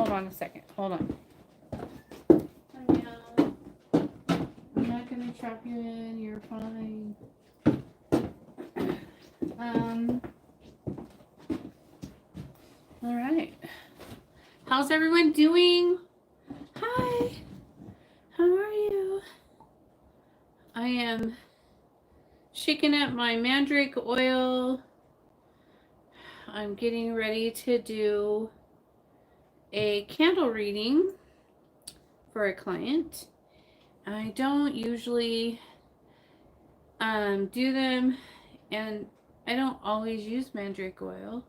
hold on a second. Hold on. I'm not gonna trap you in. You're fine. All right. How's everyone doing? Hi. How are you? I am shaking up my mandrake oil. I'm getting ready to do a candle reading for a client. I don't usually do them, and I don't always use mandrake oil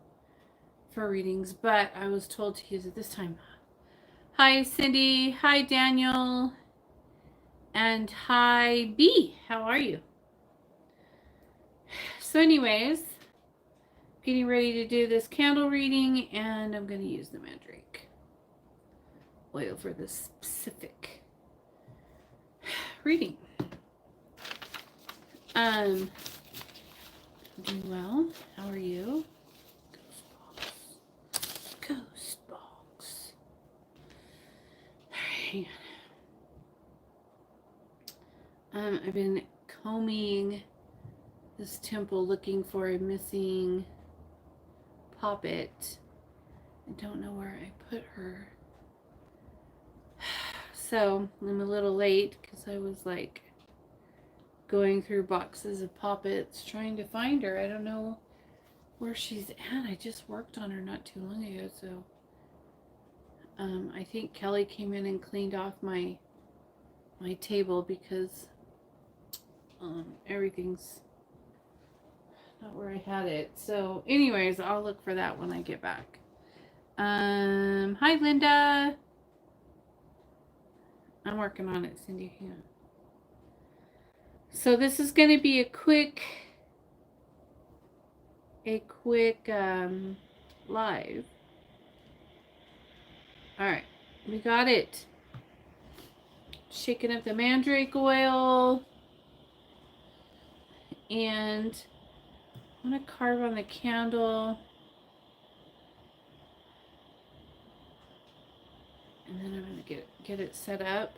for readings, but I was told to use it this time. Hi Cindy, hi Daniel, and hi B. How are you? So anyways, getting ready to do this candle reading, and I'm going to use the mandrake oil for this specific reading. Doing well. How are you? Ghost box. Hang on. I've been combing this temple looking for a missing poppet. I don't know where I put her. So I'm a little late because I was like going through boxes of poppets trying to find her. I don't know where she's at. I just worked on her not too long ago, so I think Kelly came in and cleaned off my table because everything's not where I had it. So anyways, I'll look for that when I get back. Hi Linda. I'm working on it, Cindy. Yeah. So this is going to be a quick live. All right, we got it. Shaking up the mandrake oil, and I'm going to carve on the candle, and then I'm going to get it set up.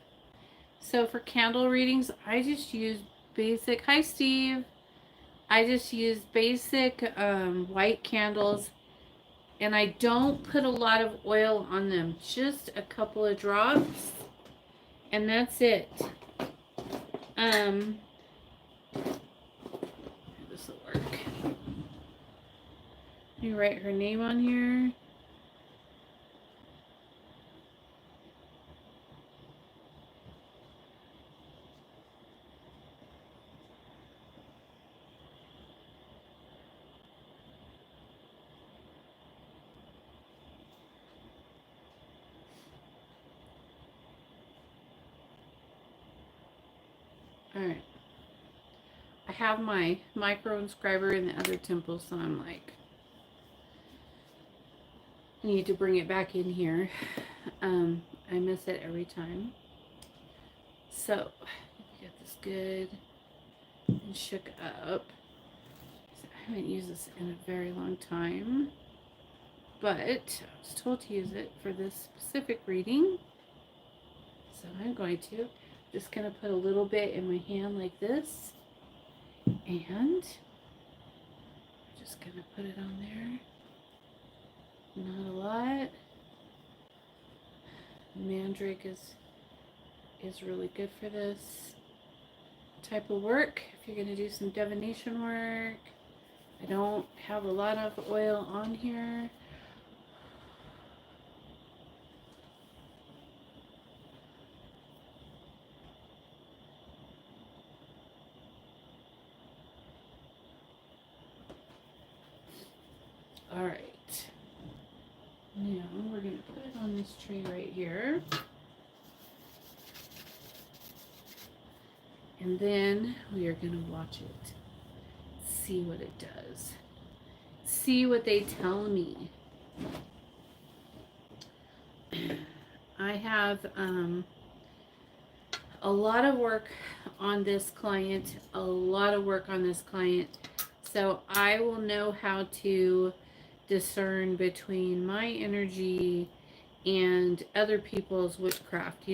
So for candle readings, I just use basic. Hi Steve. I just use basic white candles, and I don't put a lot of oil on them, just a couple of drops, and that's it. This will work. Let me write her name on here. All right. I have my micro inscriber in the other temple, so I'm like, I need to bring it back in here. I miss it every time. So, get this good and shook up. I haven't used this in a very long time, but I was told to use it for this specific reading. So I'm going to. Just going to put a little bit in my hand like this. And just going to put it on there. Not a lot. Mandrake is really good for this type of work. If you're going to do some divination work. I don't have a lot of oil on here. All right. Now we're going to put it on this tray right here. And then we are going to watch it. See what it does. See what they tell me. I have a lot of work on this client. So I will know how to discern between my energy and other people's witchcraft,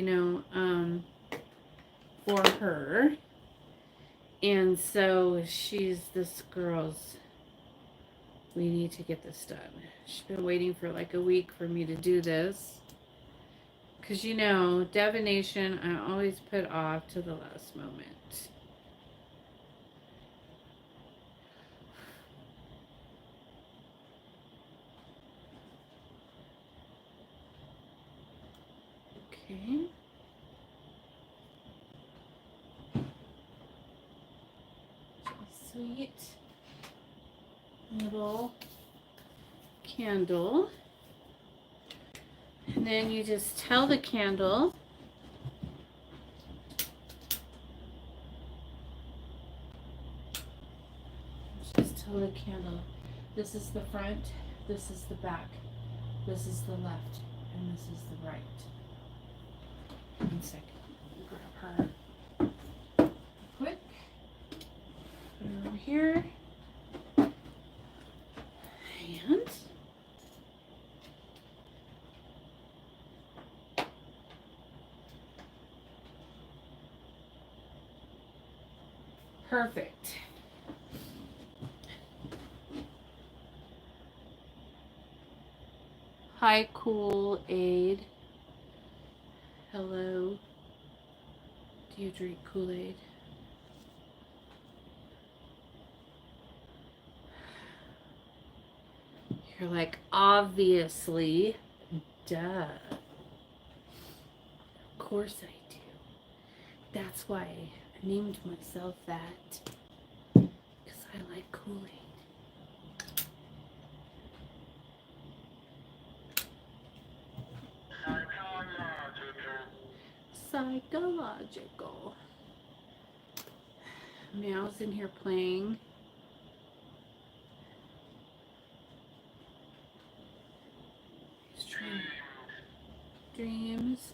for her. And so she's this girl's, we need to get this done. She's been waiting for like a week for me to do this. Because, divination, I always put off to the last moment. Okay. Sweet little candle. And then you just tell the candle this is the front, this is the back, this is the left, and this is the right. 1 second. Grab her quick. Put her over here. And perfect. Hi, Kool-Aid. Hello. Do you drink Kool-Aid? You're like, obviously. Duh. Of course I do. That's why I named myself that. Because I like Kool-Aid. Psychological. Meow's in here playing. He's trying. Dreams.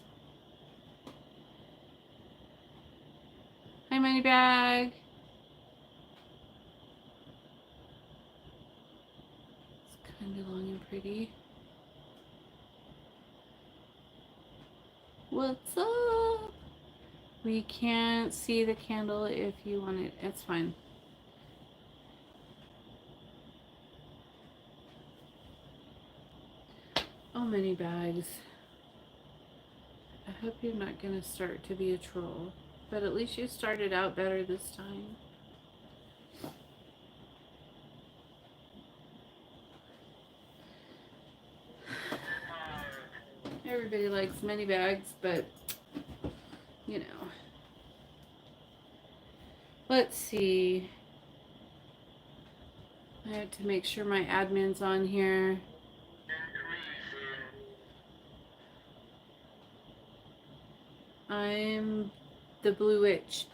Hi, Moneybag. It's kind of long and pretty. What's up? We can't see the candle if you want it. It's fine. Oh, Moneybag's. I hope you're not going to start to be a troll. But at least you started out better this time. Everybody likes Moneybag's, but let's see. I have to make sure my admin's on here. I'm the Blue Witch.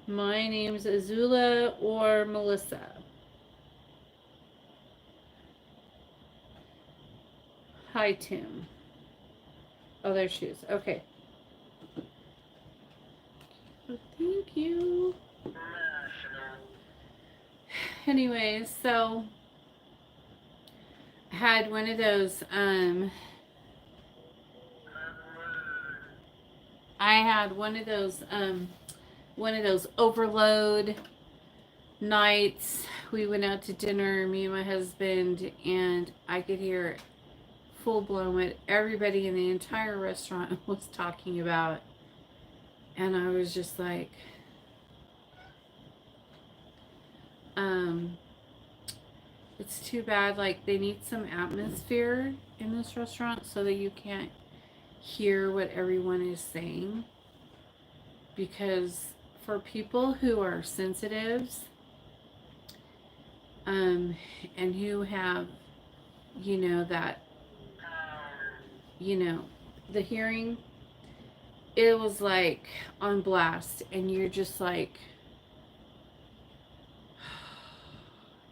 My name's Azula or Melissa. Hi, Tim. Oh, there she is. Okay. Thank you. Anyways, so I had one of those one of those overload nights. We went out to dinner, me and my husband, and I could hear full blown what everybody in the entire restaurant was talking about. And I was just like, it's too bad. Like, they need some atmosphere in this restaurant so that you can't hear what everyone is saying. Because for people who are sensitives, and who have, that, the hearing, it was like on blast, and you're just like,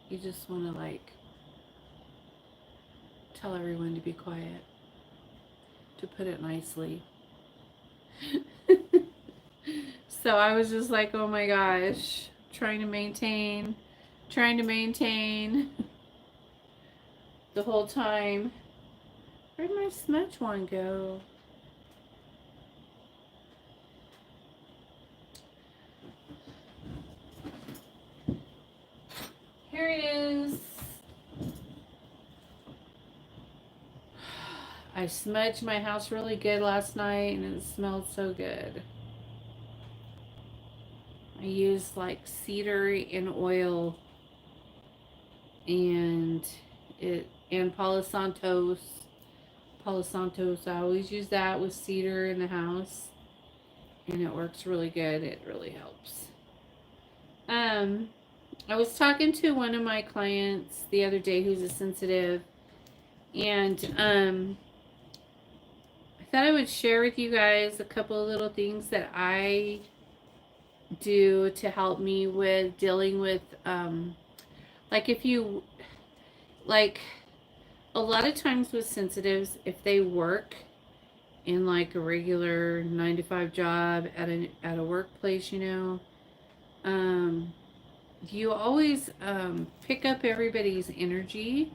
you just want to like tell everyone to be quiet, to put it nicely. So I was just like, oh my gosh, trying to maintain the whole time. Where'd my smudge one go? Here it is. I smudged my house really good last night and it smelled so good. I used like cedar and oil and Palo Santos. Palo Santos, I always use that with cedar in the house and it works really good. It really helps. I was talking to one of my clients the other day who's a sensitive, and I thought I would share with you guys a couple of little things that I do to help me with dealing with like if you like a lot of times with sensitives, if they work in like a regular 9 to 5 job at a workplace, you always pick up everybody's energy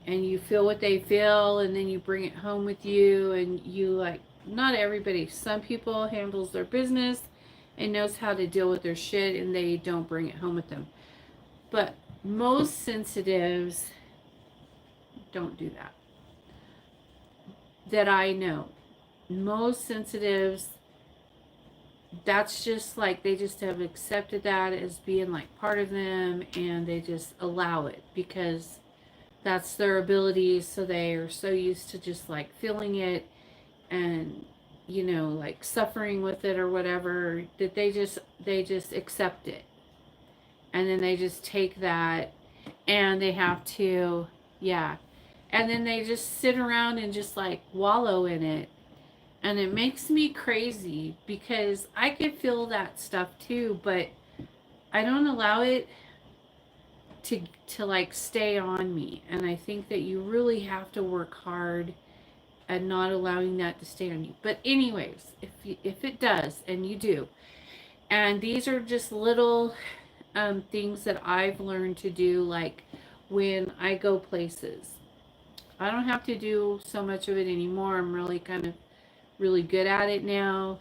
and you feel what they feel and then you bring it home with you and you like, not everybody, some people handles their business and knows how to deal with their shit and they don't bring it home with them. But most sensitives don't do that. That I know. Most sensitives, that's just like they just have accepted that as being like part of them and they just allow it because that's their ability. So they are so used to just like feeling it and like suffering with it or whatever that they just accept it and then they just take that and they have to and then they just sit around and just like wallow in it. And it makes me crazy because I could feel that stuff too, but I don't allow it to like stay on me. And I think that you really have to work hard at not allowing that to stay on you. But anyways, if it does, and you do, and these are just little things that I've learned to do, like when I go places. I don't have to do so much of it anymore. I'm really kind of really good at it now.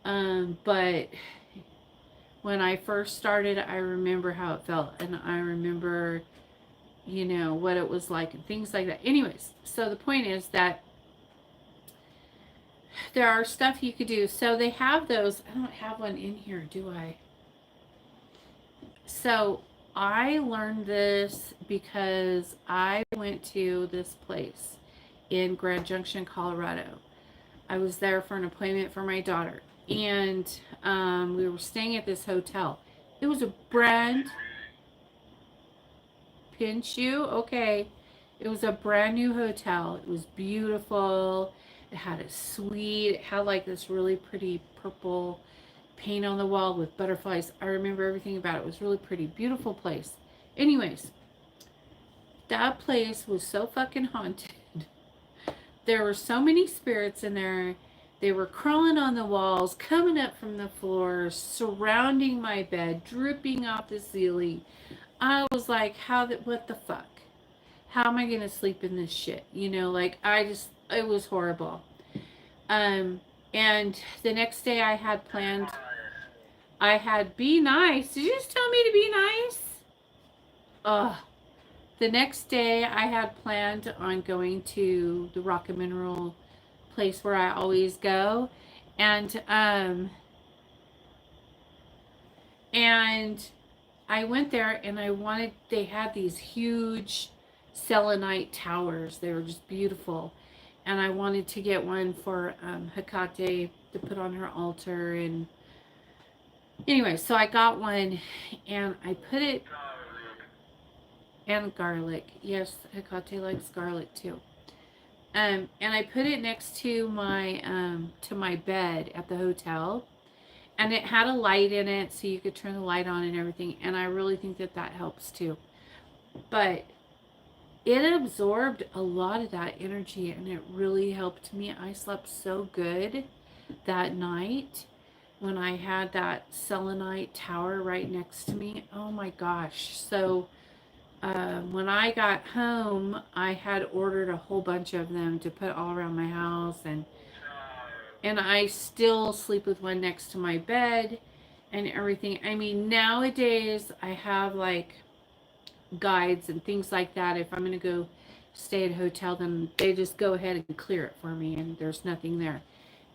But when I first started, I remember how it felt and I remember, what it was like and things like that. Anyways, so the point is that there are stuff you could do. So they have those. I don't have one in here, do I? So I learned this because I went to this place in Grand Junction, Colorado. I was there for an appointment for my daughter. And we were staying at this hotel. It was a brand pin shoe. Okay. It was a brand new hotel. It was beautiful. It had a suite. It had like this really pretty purple paint on the wall with butterflies. I remember everything about it. It was really pretty. Beautiful place. Anyways, that place was so fucking haunted. There were so many spirits in there. They were crawling on the walls, coming up from the floor, surrounding my bed, dripping off the ceiling. I was like, what the fuck? How am I going to sleep in this shit? It was horrible. And the next day I had planned, be nice. Did you just tell me to be nice? Ugh. The next day I had planned on going to the Rock and Mineral place where I always go. And I went there and they had these huge selenite towers. They were just beautiful. And I wanted to get one for Hecate to put on her altar. And anyway, so I got one and I put it, and garlic. Yes, Hecate likes garlic too. And I put it next to my bed at the hotel. And it had a light in it so you could turn the light on and everything. And I really think that helps too. But it absorbed a lot of that energy and it really helped me. I slept so good that night when I had that selenite tower right next to me. Oh my gosh. So When I got home, I had ordered a whole bunch of them to put all around my house, and I still sleep with one next to my bed and everything. I mean, nowadays I have like guides and things like that. If I'm going to go stay at a hotel, then they just go ahead and clear it for me, and there's nothing there.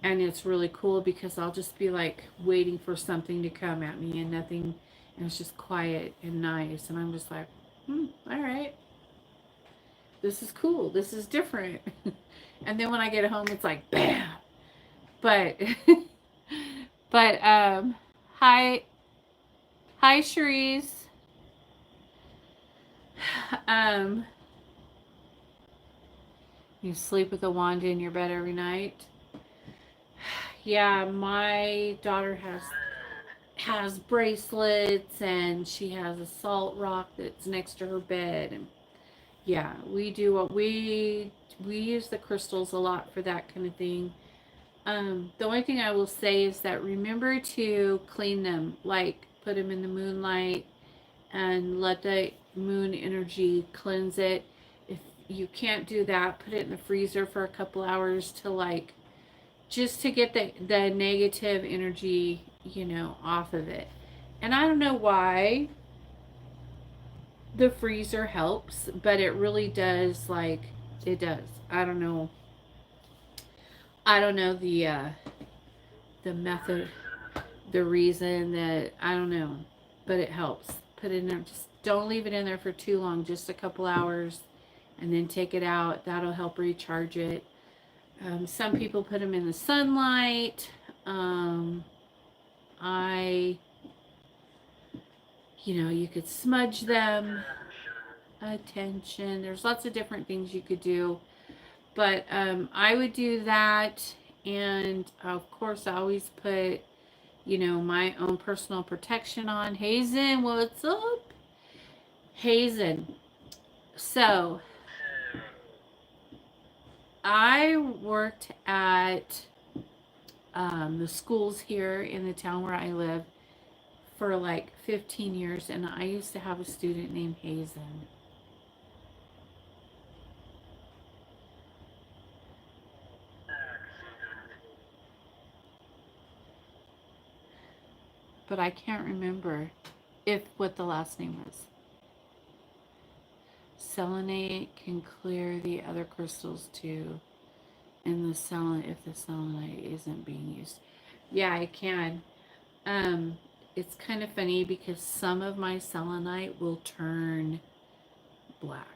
And it's really cool because I'll just be like waiting for something to come at me and nothing, and it's just quiet and nice. And I'm just like, all right, this is cool. This is different. And then when I get home, it's like, bam. But, but, hi, hi, Cherise. Um, you sleep with a wand in your bed every night? Yeah, my daughter has bracelets, and she has a salt rock that's next to her bed. And yeah, we do what we use the crystals a lot for that kind of thing. The only thing I will say is that remember to clean them, like put them in the moonlight and let the moon energy cleanse it. If you can't do that, put it in the freezer for a couple hours to like just to get the negative energy, off of it. And I don't know why the freezer helps, but it really does, like it does. I don't know. I don't know the method, the reason that I don't know, but it helps. Put it in there. Just don't leave it in there for too long, just a couple hours, and then take it out. That'll help recharge it. Some people put them in the sunlight. I, you could smudge them. Attention. There's lots of different things you could do, but I would do that, and of course, I always put, my own personal protection on. Hazen, what's up? Hazen. So I worked at the schools here in the town where I live for like 15 years, and I used to have a student named Hazen. But I can't remember what the last name was. Selenite can clear the other crystals too, and if the selenite isn't being used. Yeah, it can. Um, it's kind of funny because some of my selenite will turn black.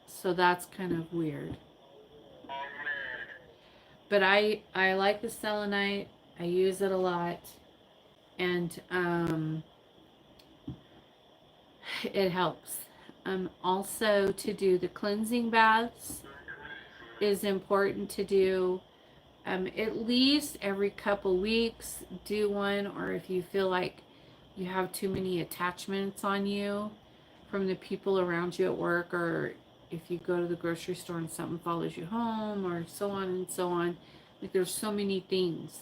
So that's kind of weird. But I like the selenite. I use it a lot, and it helps. Also, to do the cleansing baths is important to do at least every couple weeks. Do one, or if you feel like you have too many attachments on you from the people around you at work, or if you go to the grocery store and something follows you home, or so on and so on. Like there's so many things.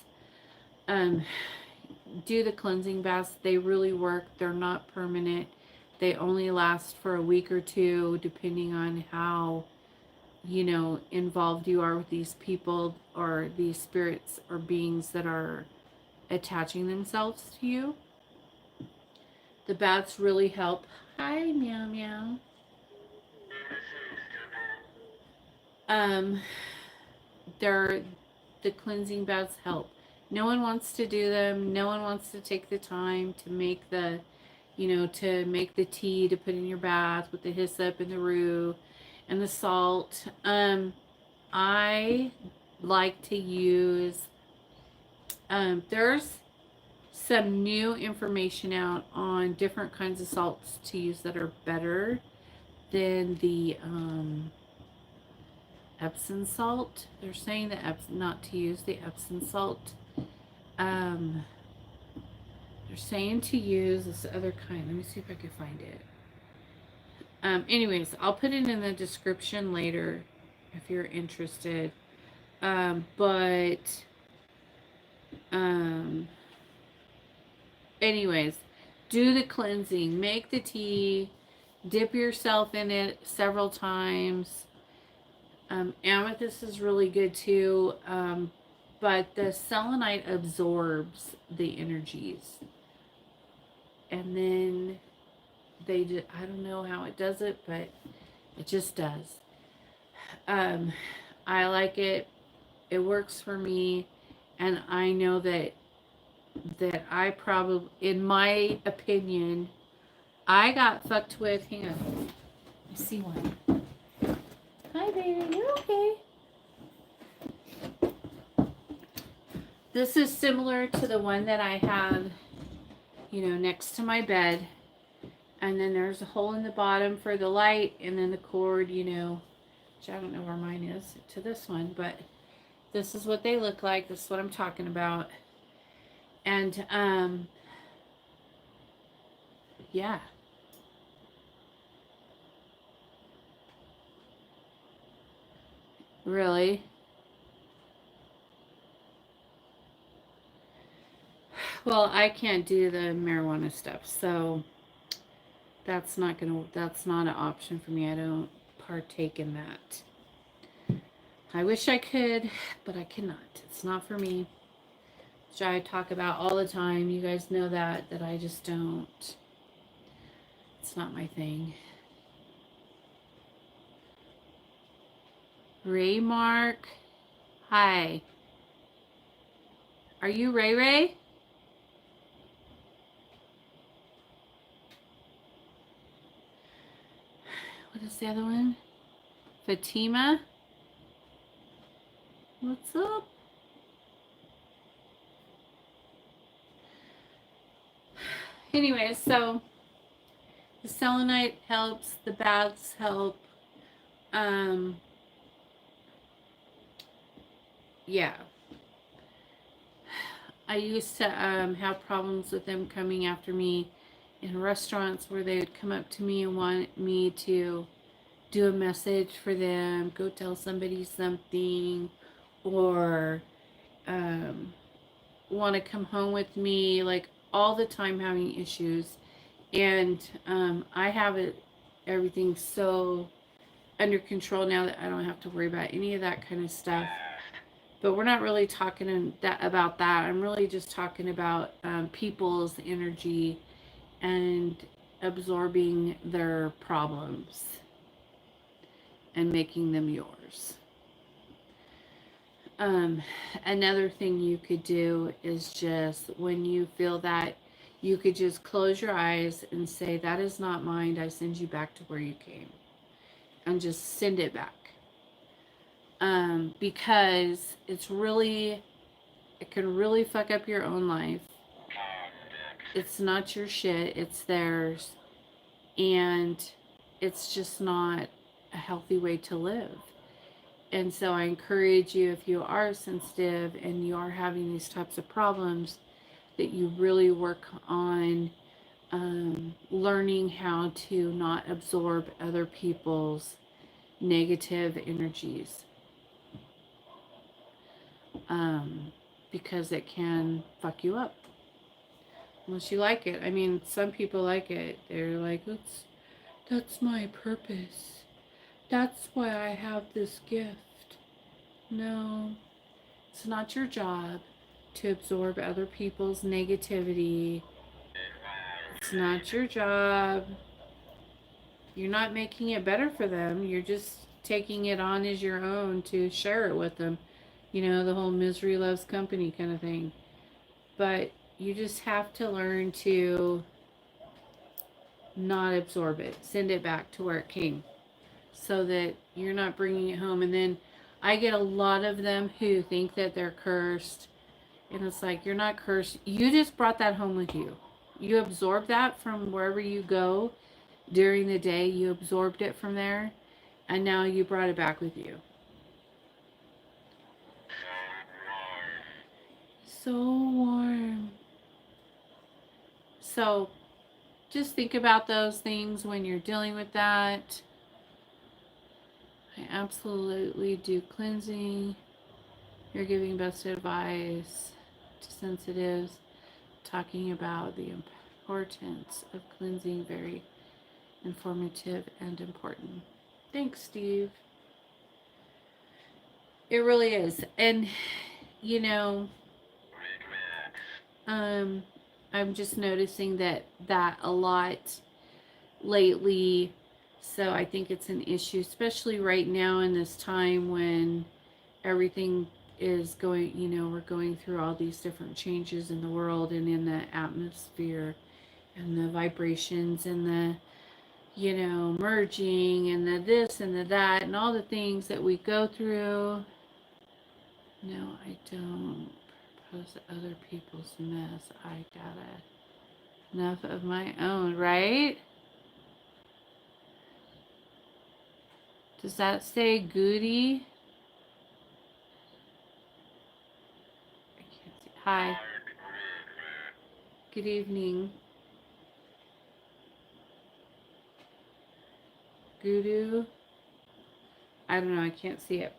Do the cleansing baths. They really work. They're not permanent. They only last for a week or two, depending on how, involved you are with these people or these spirits or beings that are attaching themselves to you. The baths really help. Hi, meow meow. Um, they're the cleansing baths help. No one wants to do them. No one wants to take the time to make to make the tea to put in your bath with the hyssop and the rue and the salt. I like to use, there's some new information out on different kinds of salts to use that are better than the Epsom salt. They're saying that not to use the Epsom salt. They're saying to use this other kind. Let me see if I can find it. Anyways, I'll put it in the description later if you're interested. But anyways, do the cleansing, make the tea, dip yourself in it several times. Amethyst is really good too, but the selenite absorbs the energies. And then I don't know how it does it, but it just does. I like it. It works for me. And I know that I probably, in my opinion, I got fucked with. Hang on. I see one. Hi, baby. You're okay. This is similar to the one that I have, next to my bed. And then there's a hole in the bottom for the light, and then the cord, which I don't know where mine is to this one, but this is what they look like. This is what I'm talking about. And, yeah. Really? Well, I can't do the marijuana stuff, so that's not an option for me. I don't partake in that. I wish I could, but I cannot. It's not for me. Which I talk about all the time. You guys know that I just don't. It's not my thing. Ray Mark. Hi. Are you Ray Ray? What is the other one? Fatima. What's up? Anyway, so the selenite helps. The baths help. Yeah. I used to have problems with them coming after me in restaurants where they would come up to me and want me to do a message for them, go tell somebody something, or want to come home with me, like all the time having issues. And I have everything so under control now that I don't have to worry about any of that kind of stuff. But we're not really talking about that. I'm really just talking about people's energy and absorbing their problems and making them yours. Another thing you could do is just when you feel that, you could just close your eyes and say, that is not mine. I send you back to where you came. And just send it back. Because it can really fuck up your own life. It's not your shit, it's theirs. And it's just not a healthy way to live. And so I encourage you, if you are sensitive and you are having these types of problems, that you really work on learning how to not absorb other people's negative energies. Because it can fuck you up. Unless you like it. I mean, some people like it. They're like, that's my purpose. That's why I have this gift. No, it's not your job to absorb other people's negativity. It's not your job. You're not making it better for them. You're just taking it on as your own to share it with them. The whole misery loves company kind of thing. But you just have to learn to not absorb it. Send it back to where it came. So that you're not bringing it home. And then I get a lot of them who think that they're cursed. And it's like, you're not cursed. You just brought that home with you. You absorbed that from wherever you go during the day. You absorbed it from there. And now you brought it back with you. So warm. So just think about those things when you're dealing with that. I absolutely do cleansing. You're giving best advice to sensitives, talking about the importance of cleansing, very informative and important. Thanks, Steve. It really is. And you know, I'm just noticing that a lot lately. So I think it's an issue, especially right now in this time when everything is going, we're going through all these different changes in the world and in the atmosphere and the vibrations and the, merging and the this and the that and all the things that we go through. No, I don't propose other people's mess. I gotta enough of my own, right? Does that say Goody? I can't see. Hi. Good evening. Gudu. I don't know. I can't see it.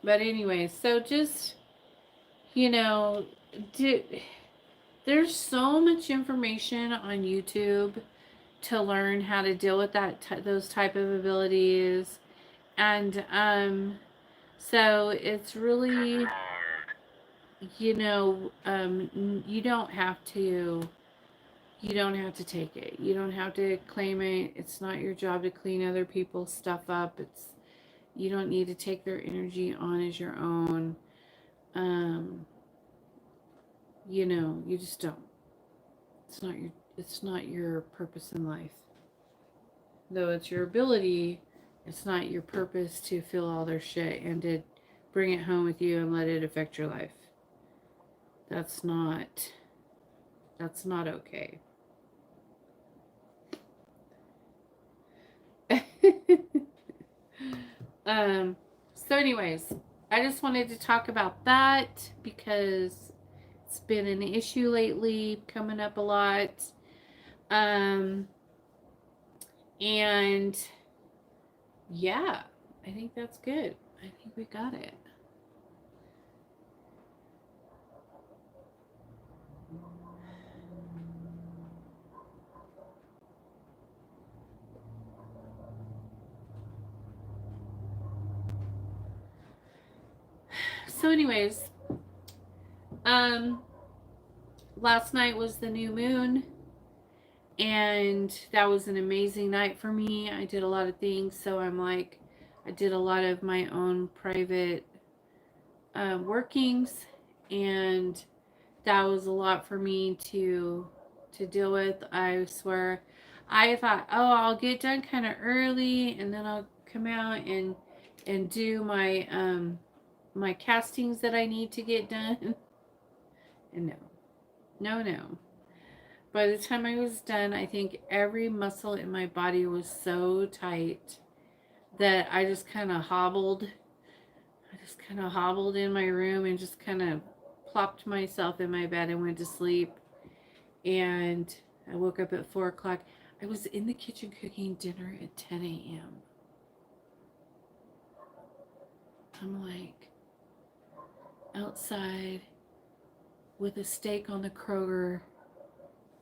But anyway, so just, there's so much information on YouTube to learn how to deal with those type of abilities. And so it's really, you don't have to take it. You don't have to claim it. It's not your job to clean other people's stuff up. You don't need to take their energy on as your own. You just don't. It's not your purpose in life. Though it's your ability, it's not your purpose to feel all their shit and to bring it home with you and let it affect your life. That's not okay. So anyways, I just wanted to talk about that because it's been an issue lately, coming up a lot. And yeah, I think that's good. I think we got it. So anyways, last night was the new moon, and that was an amazing night for me. I did a lot of things, so I did a lot of my own private workings, and that was a lot for me to deal with. I swear, I thought, oh, I'll get done kind of early, and then I'll come out and do my my castings that I need to get done. And no. By the time I was done, I think every muscle in my body was so tight that I just kind of hobbled. I just kind of hobbled in my room and just kind of plopped myself in my bed and went to sleep. And I woke up at 4 o'clock. I was in the kitchen cooking dinner at 10 a.m. I'm like outside with a steak on the Kroger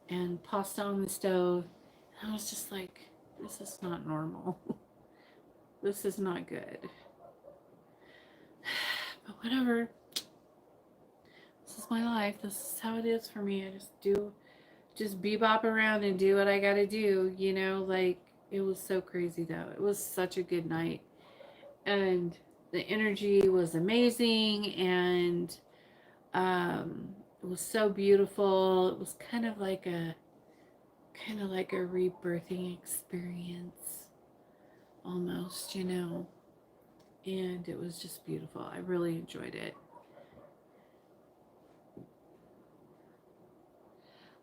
and pasta on the stove. And I was just like, this is not normal. This is not good. But whatever. This is my life. This is how it is for me. I just bebop around and do what I gotta do, like it was so crazy though. It was such a good night. And the energy was amazing, and it was so beautiful. It was kind of like a rebirthing experience almost, and it was just beautiful. I really enjoyed it.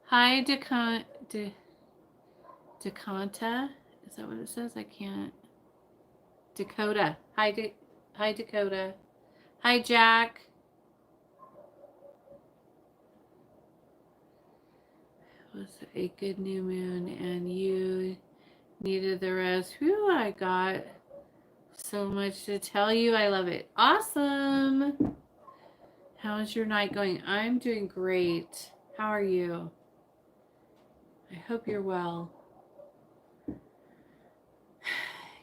Hi, Dakota. Is that what it says? I can't. Dakota. Hi, Dakota. Hi, Jack. It was a good new moon, and you needed the rest. Whew, I got so much to tell you. I love it. Awesome. How's your night going? I'm doing great. How are you? I hope you're well.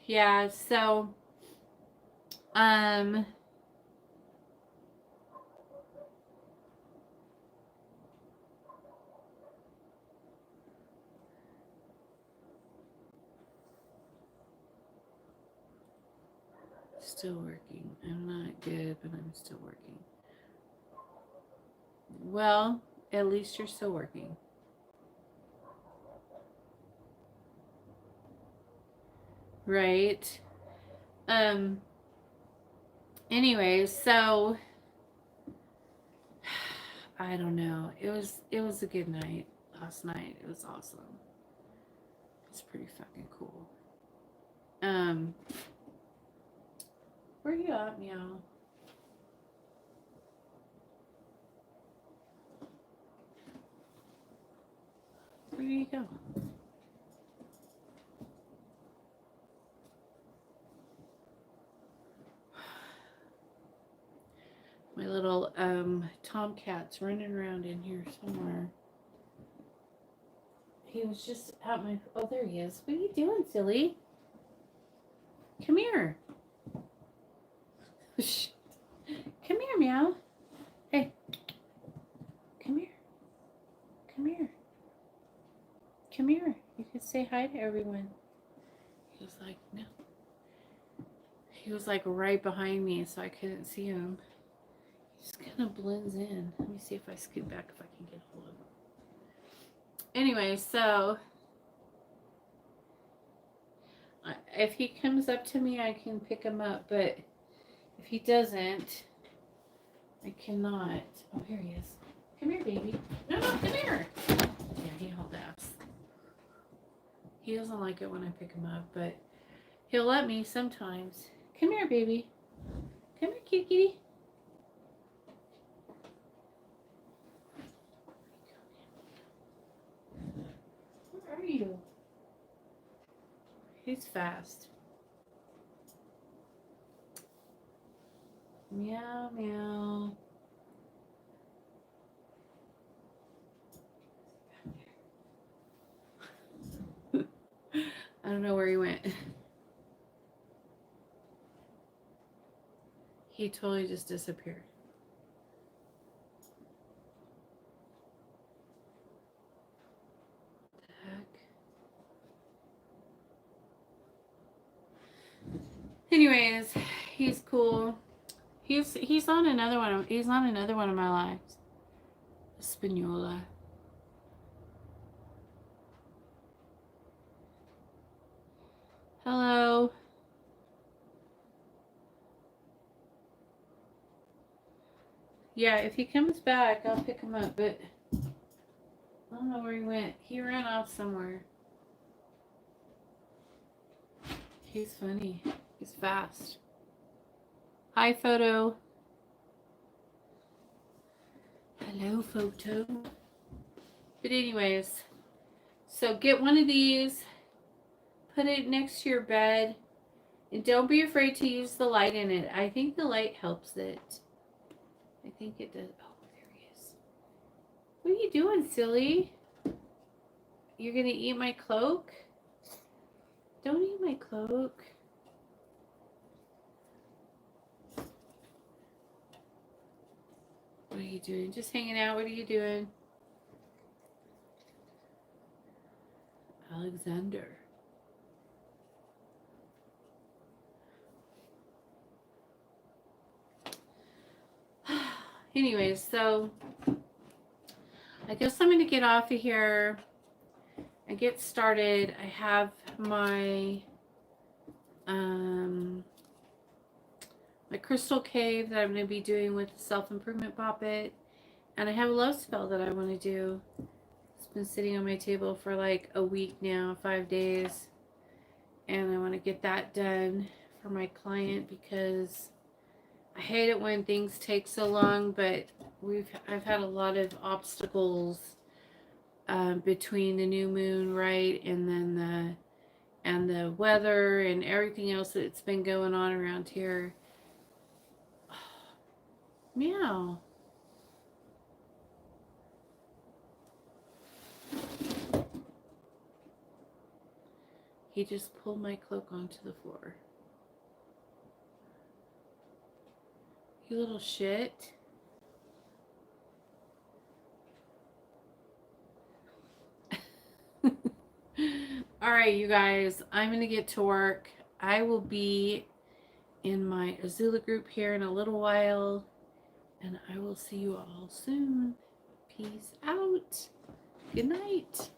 Yeah, so still working. I'm not good, but I'm still working. Well, at least you're still working. Right? Anyways, so I don't know. It was a good night last night. It was awesome. It's pretty fucking cool. Where are you at, Meow? Where do you go? My little tomcat's running around in here somewhere. He was just at my... Oh, there he is. What are you doing, silly? Come here. Come here, Meow. Hey. Come here. Come here. Come here. You can say hi to everyone. He was like, no. He was like right behind me, so I couldn't see him. He just kind of blends in. Let me see if I scoot back if I can get hold of him. Anyway, so if he comes up to me, I can pick him up, but if he doesn't, I cannot. Oh, here he is. Come here, baby. No, come here. Yeah, he hauled ass. He doesn't like it when I pick him up, but he'll let me sometimes. Come here, baby. Come here, kitty. Where are you? He's fast. Meow, meow. I don't know where he went. He totally just disappeared. What the heck? Anyways, he's cool. He's on another one. He's on another one of my lives. Espanola. Hello. Yeah, if he comes back, I'll pick him up, but I don't know where he went. He ran off somewhere. He's funny. He's fast. Hi, Photo. Hello, Photo. But anyways, so get one of these, put it next to your bed, and don't be afraid to use the light in it. I think the light helps it. I think it does. Oh, there he is. What are you doing, silly? You're gonna eat my cloak? Don't eat my cloak. What are you doing? Just hanging out. What are you doing? Alexander. Anyways, so I guess I'm going to get off of here and get started. I have my my crystal cave that I'm going to be doing with the self-improvement poppet, and I have a love spell that I want to do. It's been sitting on my table for like a week now, 5 days, and I want to get that done for my client because I hate it when things take so long, but I've had a lot of obstacles between the new moon, right, and then the weather and everything else that's been going on around here. Meow. He just pulled my cloak onto the floor. You little shit. All right, you guys, I'm going to get to work. I will be in my Azula group here in a little while, and I will see you all soon. Peace out. Good night.